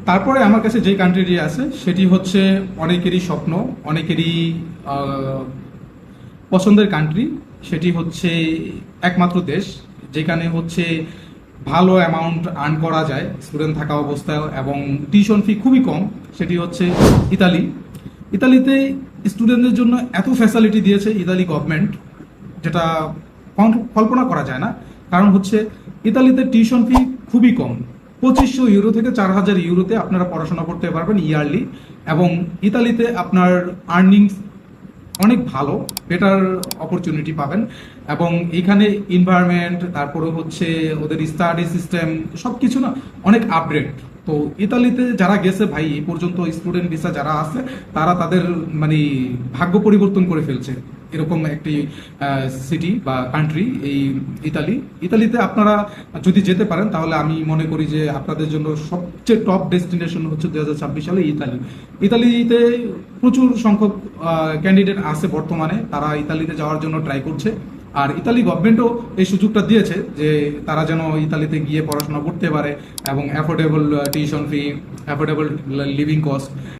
তারপরে আমার কাছে যে কান্ট্রিটি আছে সেটি হচ্ছে অনেকেরই স্বপ্ন, অনেকেরই পছন্দের কান্ট্রি। সেটি হচ্ছে একমাত্র দেশ যেখানে হচ্ছে ভালো অ্যামাউন্ট আর্ন করা যায় স্টুডেন্ট থাকা অবস্থায় এবং টিউশন ফি খুবই কম। সেটি হচ্ছে ইতালি। ইতালিতে স্টুডেন্টদের জন্য এত ফ্যাসিলিটি দিয়েছে ইতালি গভর্নমেন্ট, যেটা কল্পনা করা যায় না। কারণ হচ্ছে ইতালিতে টিউশন ফি খুবই কম, 2500 ইউরো থেকে 4000 ইউরোতে আপনারা পড়াশোনা করতে পারবেন ইয়ারলি। এবং ইতালিতে আপনার আর্নিংস অনেক ভালো, বেটার অপরচুনিটি পাবেন। এবং এখানে এনভায়রনমেন্ট, তারপরে হচ্ছে ওদের স্টাডি সিস্টেম সব কিছু না অনেক আপগ্রেড। তো ইতালিতে যারা গেছে ভাই এই পর্যন্ত স্টুডেন্ট ভিসা যারা আছে তারা তাদের মানে ভাগ্য পরিবর্তন করে ফেলছে। এরকম একটি সিটি বা কান্ট্রি এই ইতালি। ইতালিতে আপনারা যদি যেতে পারেন তাহলে আমি মনে করি যে আপনাদের জন্য সবচেয়ে টপ ডেস্টিনেশন হচ্ছে 2026 সালে ইতালি। ইতালিতে প্রচুর সংখ্যক ক্যান্ডিডেট আছে বর্তমানে, তারা ইতালিতে যাওয়ার জন্য ট্রাই করছে। আর ইতালি গভর্নমেন্টও এই সুযোগটা দিয়েছে যে তারা যেন ইতালিতে গিয়ে পড়াশোনা করতে পারে এবং affordable tuition fee, affordable living cost